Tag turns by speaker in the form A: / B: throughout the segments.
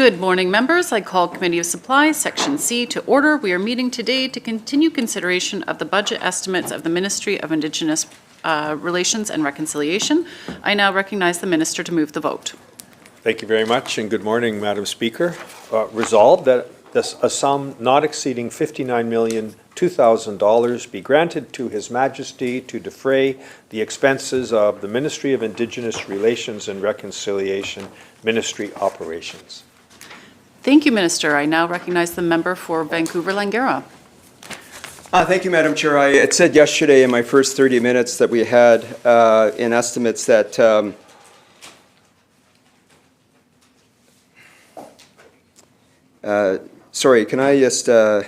A: Good morning, members. I call Committee of Supplies, Section C, to order. We are meeting today to continue consideration of the budget estimates of the Ministry of Indigenous Relations and Reconciliation. I now recognize the Minister to move the vote.
B: Thank you very much, and good morning, Madam Speaker. Resolved that a sum not exceeding $59,002,000 be granted to His Majesty to defray the expenses of the Ministry of Indigenous Relations and Reconciliation Ministry operations.
A: Thank you, Minister. I now recognize the member for Vancouver-Langara.
C: Thank you, Madam Chair. I had said yesterday in my first 30 minutes that we had in estimates that sorry, can I just okay,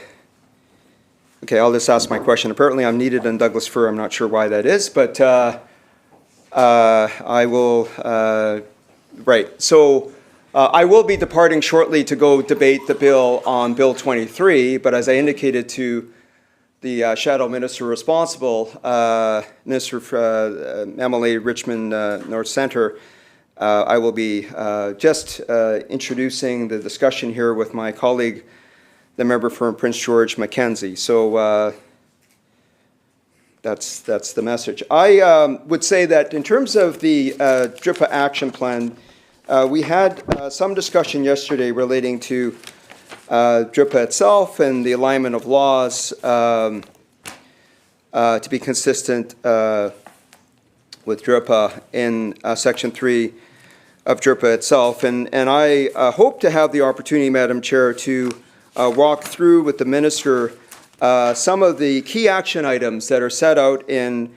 C: I'll just ask my question. Apparently I'm needed in Douglas Fir. I'm not sure why that is, but I will right. So I will be departing shortly to go debate the bill on Bill 23, but as I indicated to the shadow minister responsible, Minister for MLA Richmond North Centre, I will be just introducing the discussion here with my colleague, the member for Prince George Mackenzie. So that's the message. I would say that in terms of the DRIPA action plan, we had some discussion yesterday relating to DRIPA itself and the alignment of laws to be consistent with DRIPA in Section 3 of DRIPA itself. And I hope to have the opportunity, Madam Chair, to walk through with the Minister some of the key action items that are set out in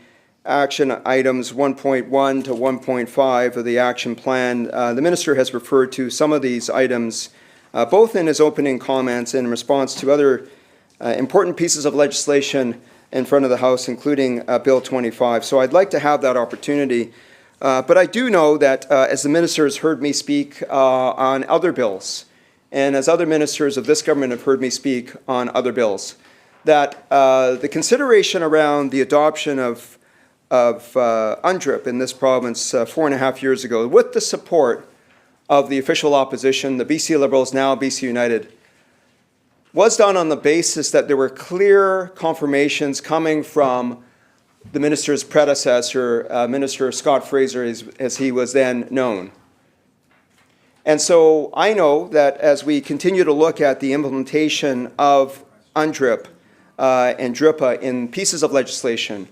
C: action items 1.1 to 1.5 of the action plan. The Minister has referred to some of these items both in his opening comments and in response to other important pieces of legislation in front of the House, including Bill 25. So I'd like to have that opportunity. But I do know that as the Minister has heard me speak on other bills, and as other ministers of this government have heard me speak on other bills, that the consideration around the adoption of UNDRIP in this province 4.5 years ago, with the support of the official opposition, the BC Liberals, now BC United, was done on the basis that there were clear confirmations coming from the minister's predecessor, Minister Scott Fraser, as he was then known. And so I know that as we continue to look at the implementation of UNDRIP and DRIPA in pieces of legislation,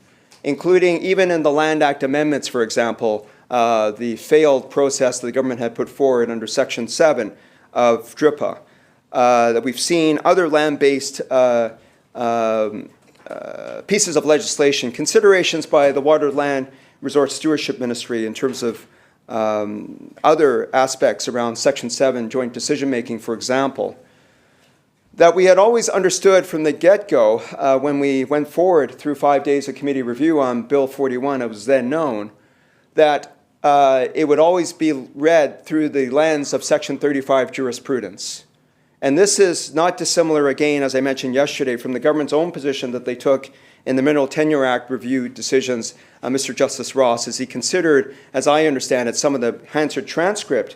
C: including even in the Land Act amendments, for example, the failed process that the government had put forward under Section 7 of DRIPA, that we've seen other land-based pieces of legislation, considerations by the Water, Land, Resource Stewardship Ministry in terms of other aspects around Section 7 joint decision-making, for example, that we had always understood from the get-go when we went forward through 5 days of committee review on Bill 41, it was then known, that it would always be read through the lens of Section 35 jurisprudence. And this is not dissimilar, again, as I mentioned yesterday, from the government's own position that they took in the Mineral Tenure Act review decisions, Mr. Justice Ross, as he considered, as I understand it, some of the Hansard transcript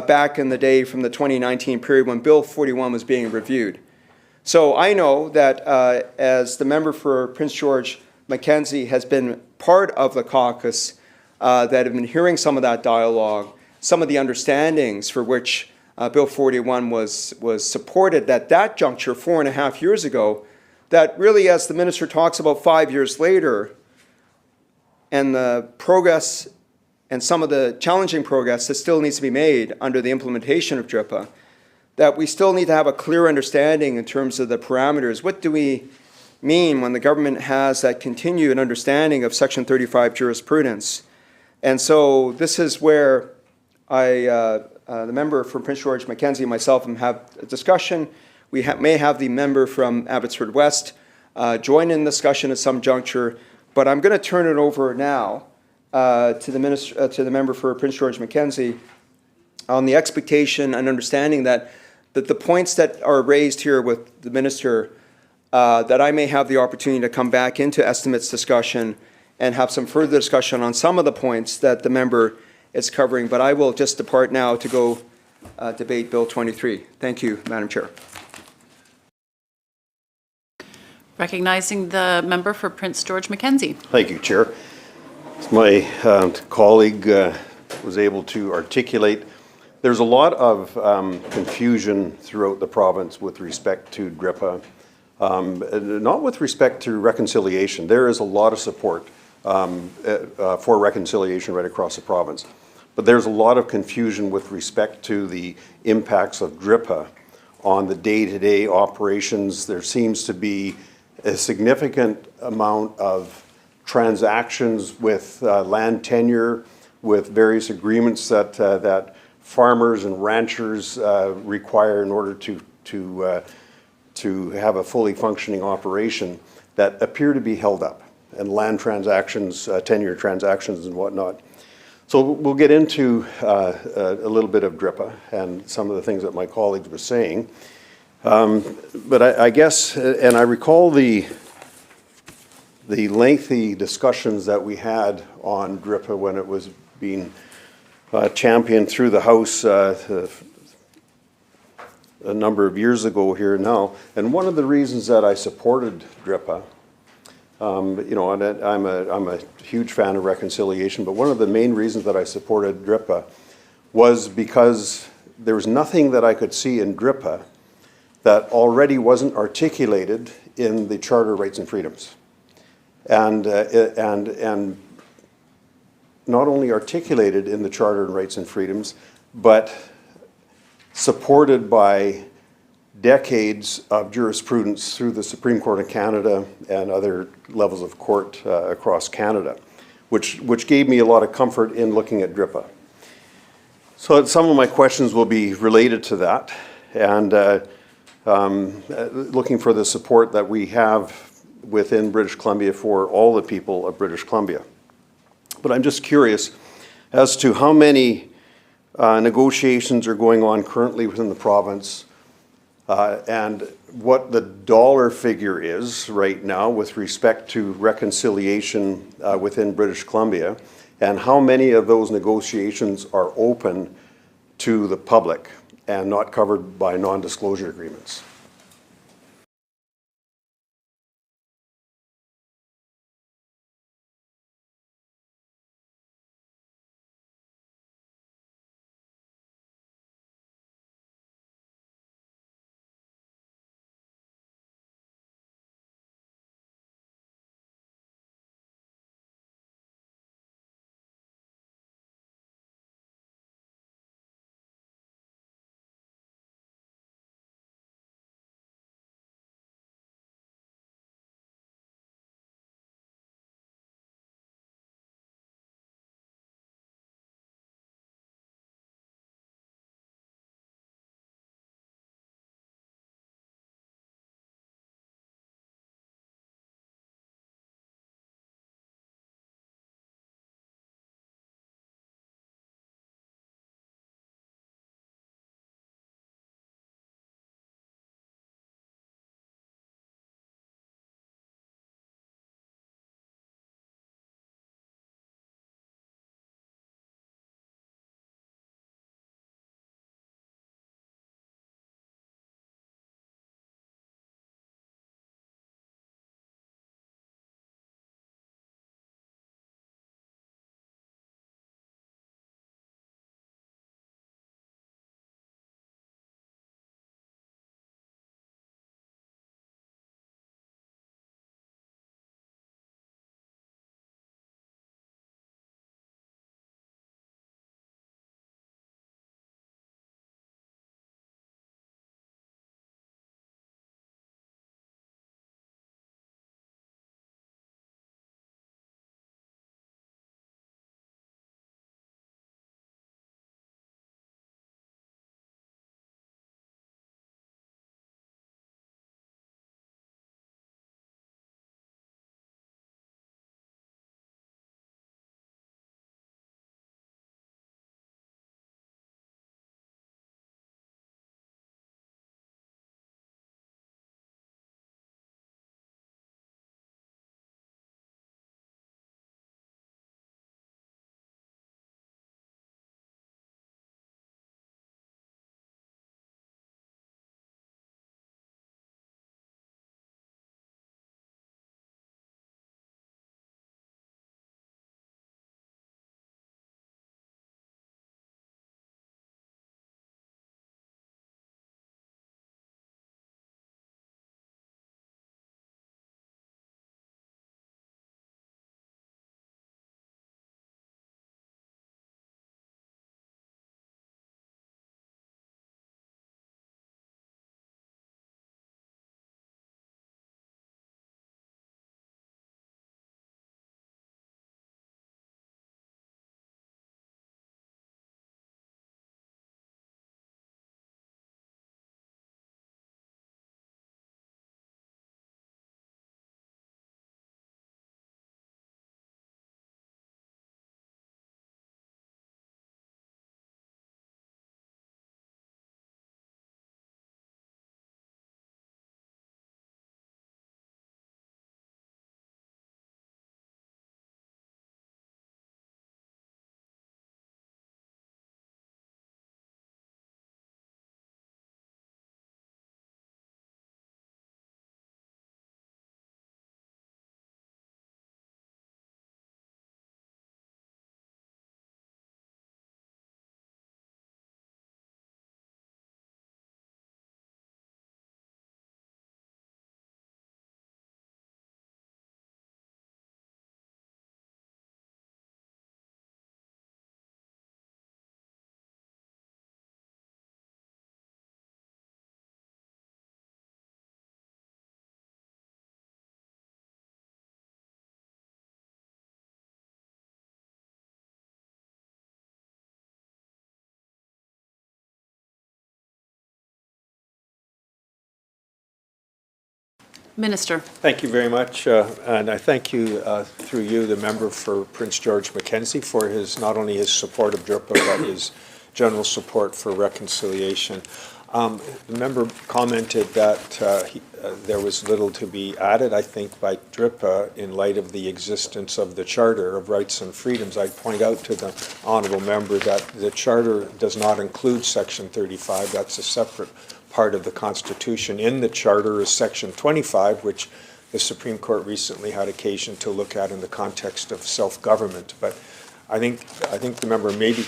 C: back in the day from the 2019 period when Bill 41 was being reviewed. So I know that as the member for Prince George Mackenzie has been part of the caucus that have been hearing some of that dialogue, some of the understandings for which Bill 41 was supported at that juncture 4.5 years ago, that really, as the minister talks about 5 years later, and the progress and some of the challenging progress that still needs to be made under the implementation of DRIPA, that we still need to have a clear understanding in terms of the parameters. What do we mean when the government has that continued understanding of Section 35 jurisprudence? And so this is where the member from Prince George Mackenzie and myself have a discussion. We may have the member from Abbotsford West join in discussion at some juncture, but I'm going to turn it over now to the member for Prince George Mackenzie on the expectation and understanding that the points that are raised here with the minister, that I may have the opportunity to come back into estimates discussion and have some further discussion on some of the points that the member is covering. But I will just depart now to go debate Bill 23. Thank you, Madam Chair.
A: Recognizing the member for Prince George Mackenzie.
D: Thank you, Chair. As my colleague was able to articulate, there's a lot of confusion throughout the province with respect to DRIPA, not with respect to reconciliation. There is a lot of support for reconciliation right across the province. But there's a lot of confusion with respect to the impacts of DRIPA on the day-to-day operations. There seems to be a significant amount of transactions with land tenure, with various agreements that farmers and ranchers require in order to have a fully functioning operation that appear to be held up, and land transactions, tenure transactions and whatnot. So we'll get into a little bit of DRIPA and some of the things that my colleagues were saying. But I guess, and I recall the lengthy discussions that we had on DRIPA when it was being championed through the House a number of years ago here now. And one of the reasons that I supported DRIPA, you know, and I'm a huge fan of reconciliation, but one of the main reasons that I supported DRIPA was because there was nothing that I could see in DRIPA that already wasn't articulated in the Charter of Rights and Freedoms. And not only articulated in the Charter of Rights and Freedoms, but supported by decades of jurisprudence through the Supreme Court of Canada and other levels of court across Canada, which gave me a lot of comfort in looking at DRIPA. So some of my questions will be related to that, and looking for the support that we have within British Columbia for all the people of British Columbia. But I'm just curious as to how many negotiations are going on currently within the province, and what the dollar figure is right now with respect to reconciliation within British Columbia, and how many of those negotiations are open to the public and not covered by non-disclosure agreements.
A: Minister.
B: Thank you very much, and I thank you, through you, the member for Prince George Mackenzie, for not only his support of DRIPA, but his general support for reconciliation. The member commented that there was little to be added, I think, by DRIPA in light of the existence of the Charter of Rights and Freedoms. I'd point out to the honourable member that the Charter does not include Section 35. That's a separate part of the Constitution. In the Charter is Section 25, which the Supreme Court recently had occasion to look at in the context of self-government. But I think the member maybe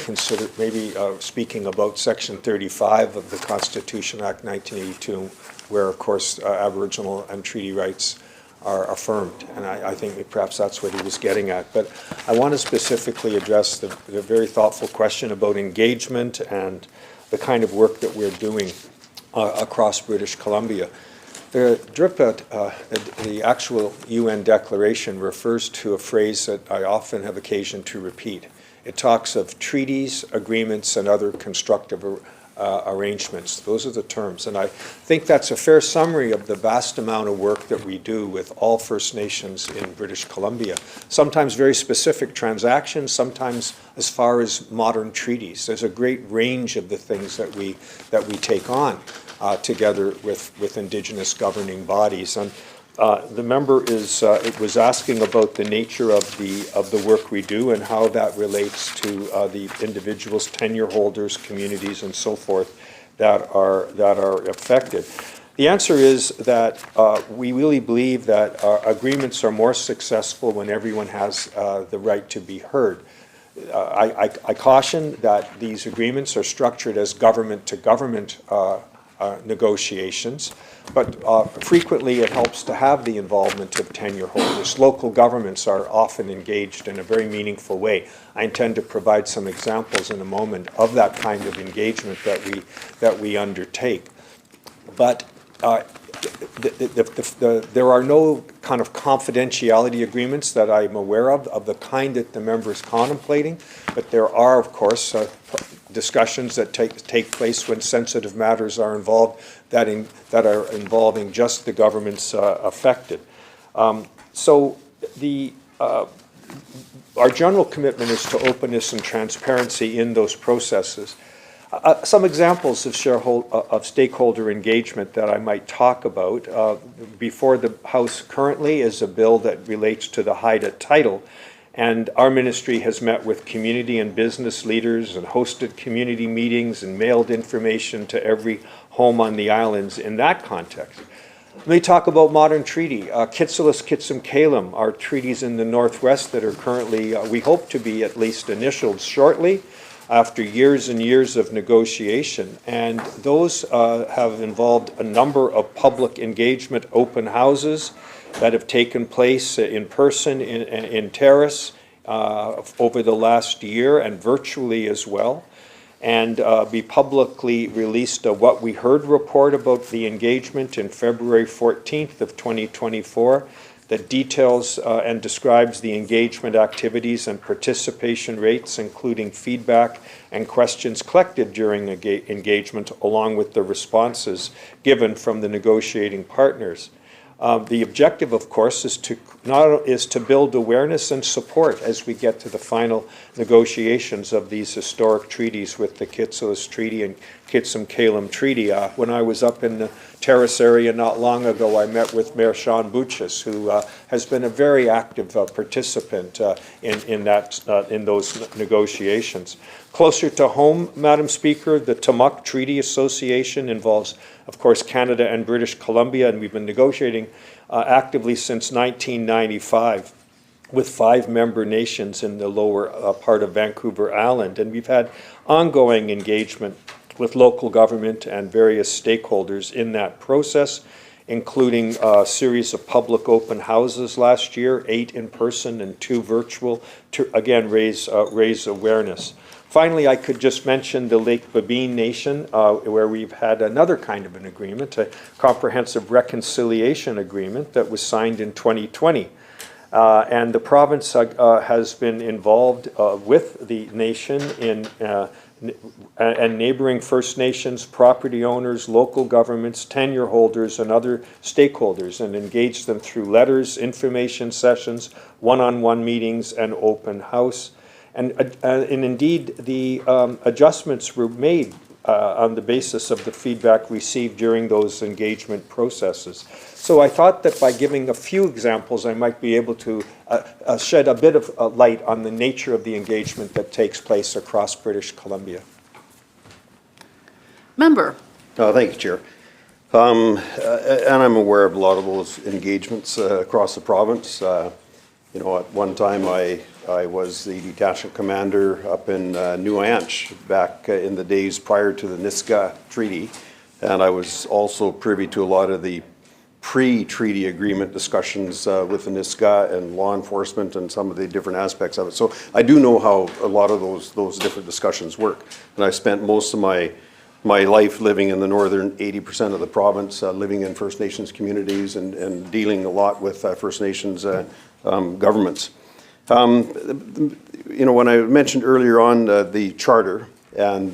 B: speaking about Section 35 of the Constitution Act 1982, where, of course, Aboriginal and treaty rights are affirmed. And I think perhaps that's what he was getting at. But I want to specifically address the very thoughtful question about engagement and the kind of work that we're doing across British Columbia. The DRIPA, the actual UN declaration, refers to a phrase that I often have occasion to repeat. It talks of treaties, agreements, and other constructive arrangements. Those are the terms. And I think that's a fair summary of the vast amount of work that we do with all First Nations in British Columbia. Sometimes very specific transactions, sometimes as far as modern treaties. There's a great range of the things that we take on together with Indigenous governing bodies. And the member was asking about the nature of the work we do and how that relates to the individuals, tenure holders, communities, and so forth that are affected. The answer is that we really believe that agreements are more successful when everyone has the right to be heard. I caution that these agreements are structured as government-to-government negotiations, but frequently it helps to have the involvement of tenure holders. Local governments are often engaged in a very meaningful way. I intend to provide some examples in a moment of that kind of engagement that we undertake. But there are no kind of confidentiality agreements that I'm aware of the kind that the member is contemplating, but there are, of course, discussions that take place when sensitive matters are involved that are involving just the governments affected. So our general commitment is to openness and transparency in those processes. Some examples of stakeholder engagement that I might talk about. Before the House currently is a bill that relates to the Haida title, and our ministry has met with community and business leaders and hosted community meetings and mailed information to every home on the islands in that context. Let me talk about modern treaty. Kitsilus, Kitsum, Kalem are treaties in the Northwest that are currently, we hope to be at least initialed shortly, after years and years of negotiation. And those have involved a number of public engagement open houses that have taken place in person in Terrace over the last year and virtually as well. And we publicly released a What We Heard report about the engagement in February 14th of 2024 that details and describes the engagement activities and participation rates, including feedback and questions collected during engagement, along with the responses given from the negotiating partners. The objective, of course, is to build awareness and support as we get to the final negotiations of these historic treaties with the Kitsilus Treaty and Kitsum-Kalem Treaty. When I was up in the Terrace area not long ago, I met with Mayor Sean Bouchis, who has been a very active participant in those negotiations. Closer to home, Madam Speaker, the Tumuk Treaty Association involves, of course, Canada and British Columbia, and we've been negotiating actively since 1995 with 5 member nations in the lower part of Vancouver Island. And we've had ongoing engagement with local government and various stakeholders in that process, including a series of public open houses last year, 8 in person and 2 virtual, to again raise awareness. Finally, I could just mention the Lake Babine Nation, where we've had another kind of an agreement, a comprehensive reconciliation agreement that was signed in 2020. And the province has been involved with the nation in and neighboring First Nations, property owners, local governments, tenure holders, and other stakeholders, and engage them through letters, information sessions, one-on-one meetings, and open house. And indeed, the adjustments were made on the basis of the feedback received during those engagement processes. So I thought that by giving a few examples, I might be able to shed a bit of light on the nature of the engagement that takes place across British Columbia.
A: Member.
D: Thank you, Chair. And I'm aware of a lot of those engagements across the province. You know, at one time I was the detachment commander up in Nuanch back in the days prior to the Niska Treaty, and I was also privy to a lot of the pre-treaty agreement discussions with the Niska and law enforcement and some of the different aspects of it. So I do know how a lot of those different discussions work, and I spent most of my life living in the northern 80% of the province, living in First Nations communities and dealing a lot with First Nations governments. You know, when I mentioned earlier on the charter and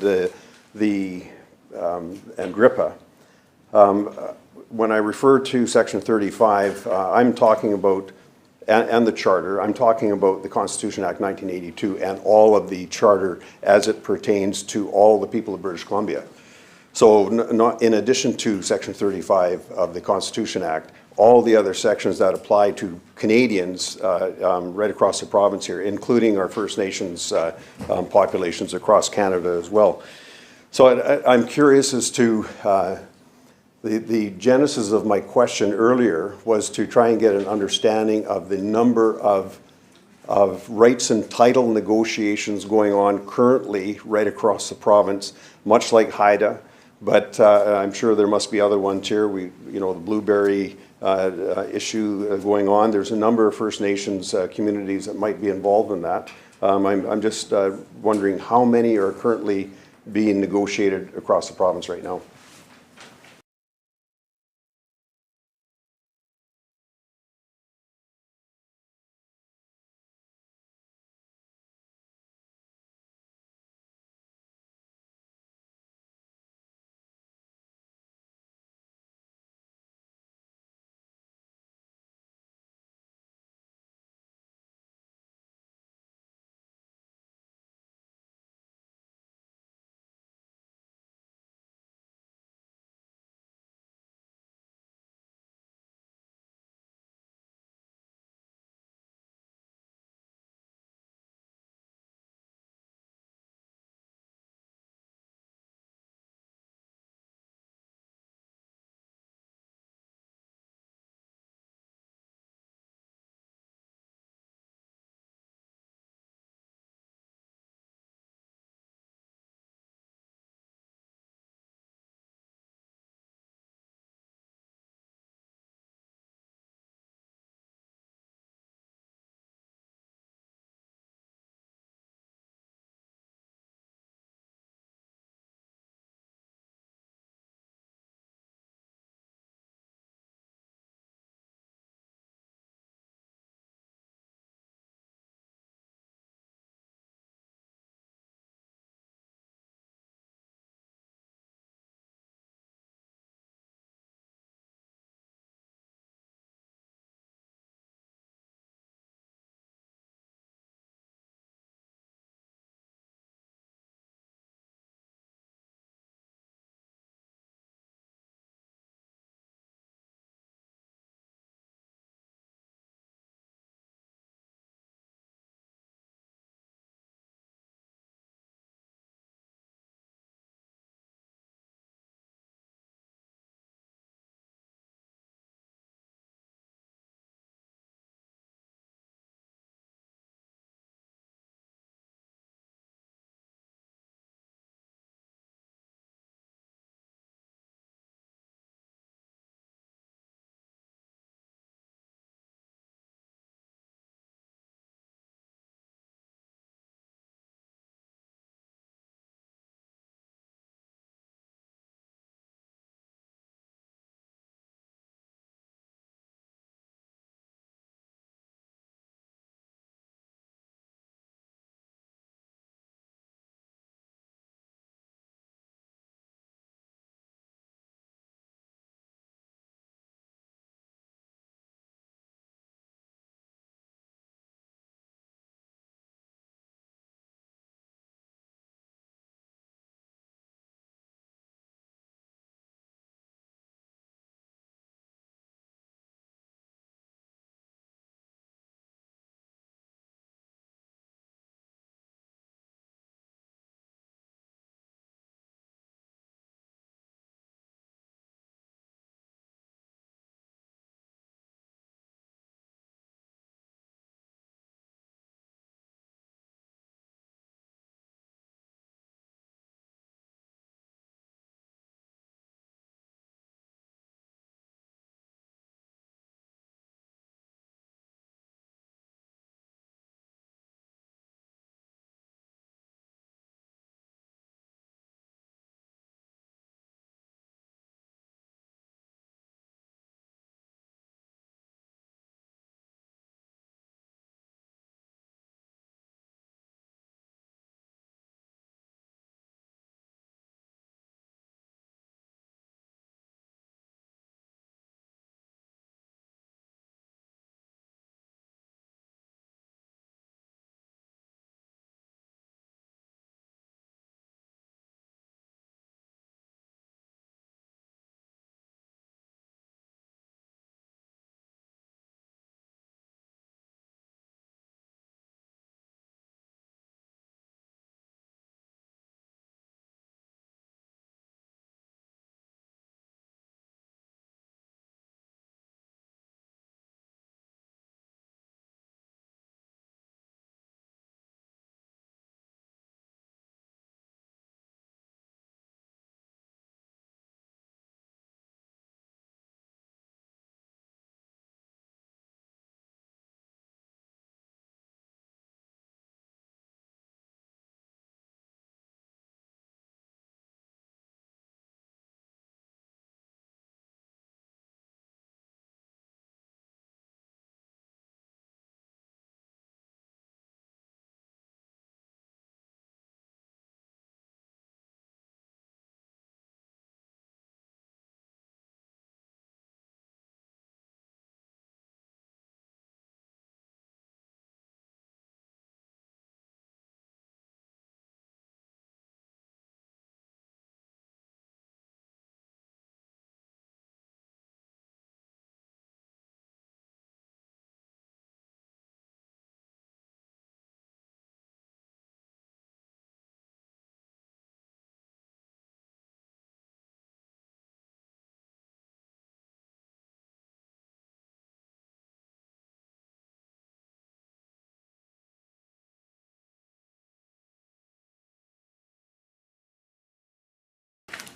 D: GRIPA, when I refer to Section 35, I'm talking about, and the charter, I'm talking about the Constitution Act 1982 and all of the charter as it pertains to all the people of British Columbia. So not in addition to Section 35 of the Constitution Act, all the other sections that apply to Canadians right across the province here, including our First Nations populations across Canada as well. So I'm curious as to, the genesis of my question earlier was to try and get an understanding of the number of rights and title negotiations going on currently right across the province, much like HIDA, but I'm sure there must be other ones here. You know, the Blueberry issue going on. There's a number of First Nations communities that might be involved in that. I'm just wondering how many are currently being negotiated across the province right now.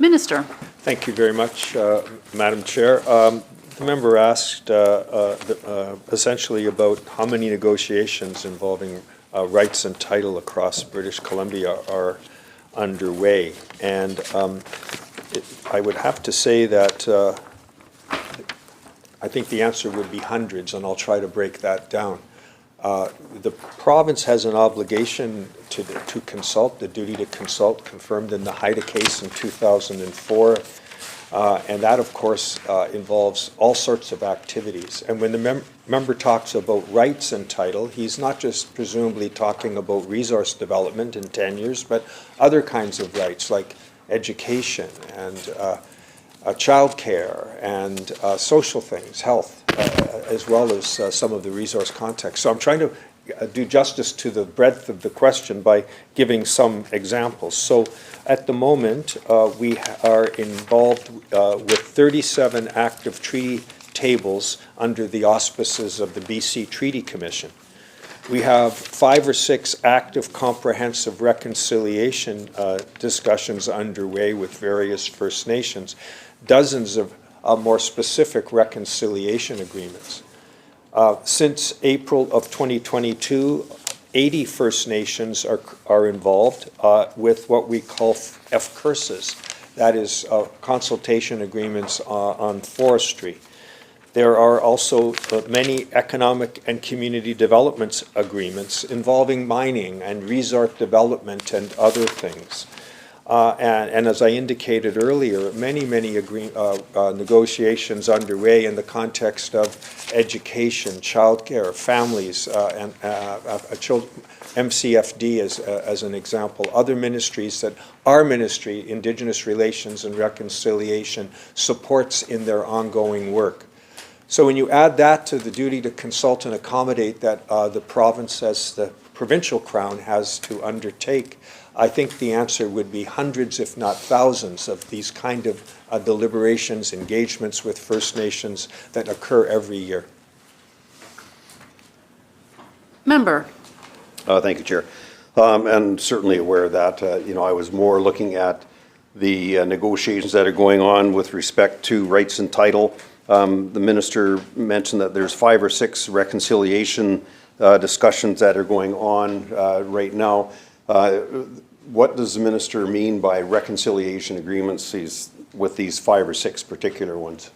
A: Minister.
B: Thank you very much, Madam Chair. The member asked essentially about how many negotiations involving rights and title across British Columbia are underway. And I would have to say that I think the answer would be hundreds, and I'll try to break that down. The province has an obligation to consult, the duty to consult, confirmed in the Haida case in 2004. And that, of course, involves all sorts of activities. And when the member talks about rights and title, he's not just presumably talking about resource development and tenures, but other kinds of rights like education and childcare and social things, health, as well as some of the resource context. So I'm trying to do justice to the breadth of the question by giving some examples. So at the moment, we are involved with 37 active treaty tables under the auspices of the BC Treaty Commission. We have 5 or 6 active comprehensive reconciliation discussions underway with various First Nations, dozens of more specific reconciliation agreements. Since April of 2022, 80 First Nations are involved with what we call FCURSs, that is consultation agreements on forestry. There are also many economic and community development agreements involving mining and resource development and other things. And as I indicated earlier, many negotiations underway in the context of education, childcare, families, and MCFD as an example. Other ministries that our ministry, Indigenous Relations and Reconciliation, supports in their ongoing work. So when you add that to the duty to consult and accommodate that the province as the provincial crown has to undertake, I think the answer would be hundreds, if not thousands, of these kind of deliberations, engagements with First Nations that occur every year.
A: Member.
D: Thank you, Chair. And certainly aware of that. I was more looking at the negotiations that are going on with respect to rights and title. The minister mentioned that there's 5 or 6 reconciliation discussions that are going on right now. What does the minister mean by reconciliation agreements with these 5 or 6 particular ones?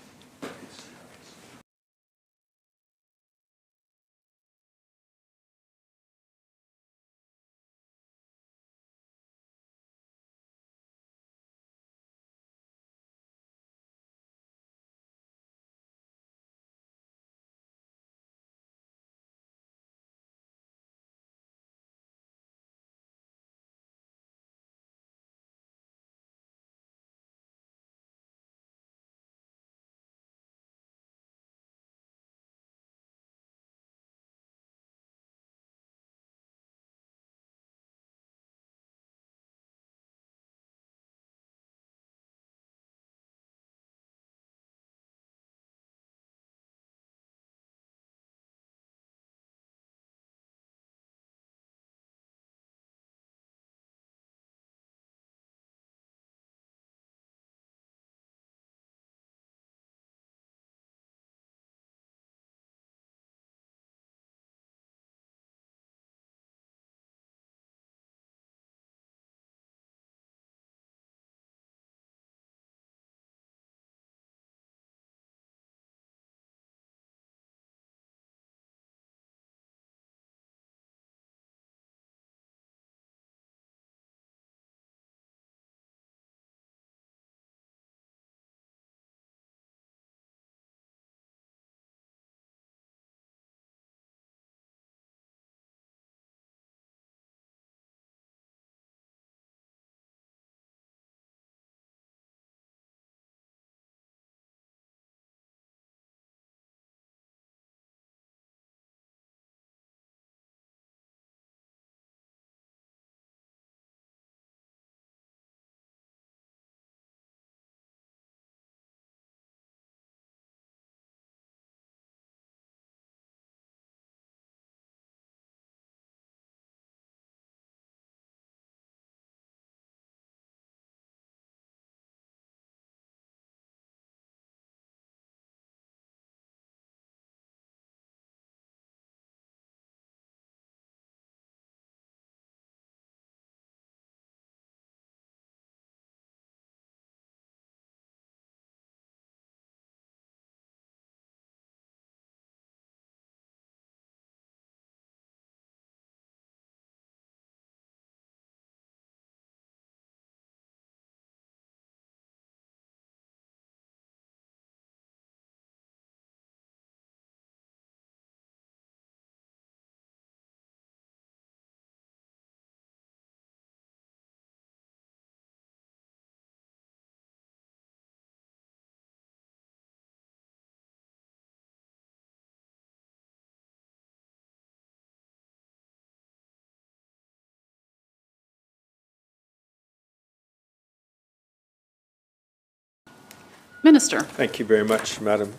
A: Minister.
B: Thank you very much, Madam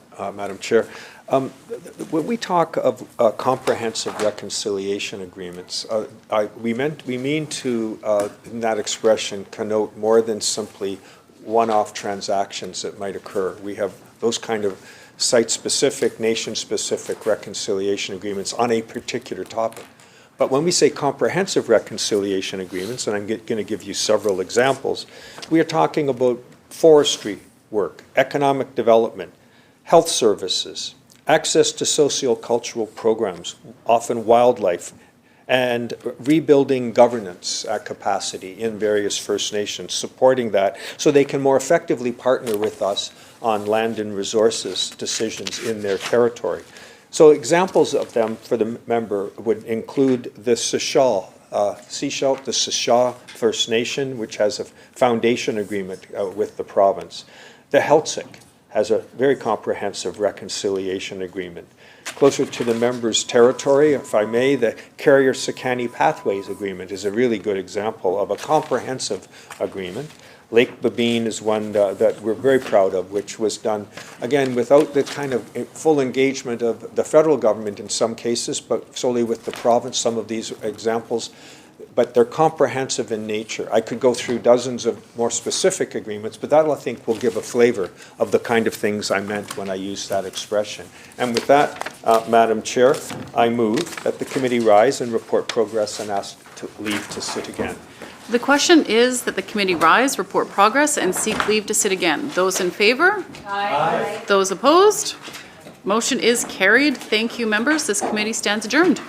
B: Chair. When we talk of comprehensive reconciliation agreements, we mean to, in that expression, connote more than simply one-off transactions that might occur. We have those kind of site-specific, nation-specific reconciliation agreements on a particular topic. But when we say comprehensive reconciliation agreements, and I'm going to give you several examples, we are talking about forestry work, economic development, health services, access to socio-cultural programs, often wildlife, and rebuilding governance capacity in various First Nations, supporting that so they can more effectively partner with us on land and resources decisions in their territory. So examples of them for the member would include the Sechalt, the Sechalt First Nation, which has a foundation agreement with the province. The Heiltsuk has a very comprehensive reconciliation agreement. Closer to the member's territory, if I may, the Carrier-Sakani Pathways Agreement is a really good example of a comprehensive agreement. Lake Babine is one that we're very proud of, which was done, again, without the kind of full engagement of the federal government in some cases, but solely with the province, some of these examples. But they're comprehensive in nature. I could go through dozens of more specific agreements, but that, I think, will give a flavor of the kind of things I meant when I used that expression. And with that, Madam Chair, I move that the committee rise and report progress and ask to leave to sit again.
A: The question is that the committee rise, report progress, and seek leave to sit again. Those in favor? Aye. Those opposed? Motion is carried. Thank you, members. This committee stands adjourned.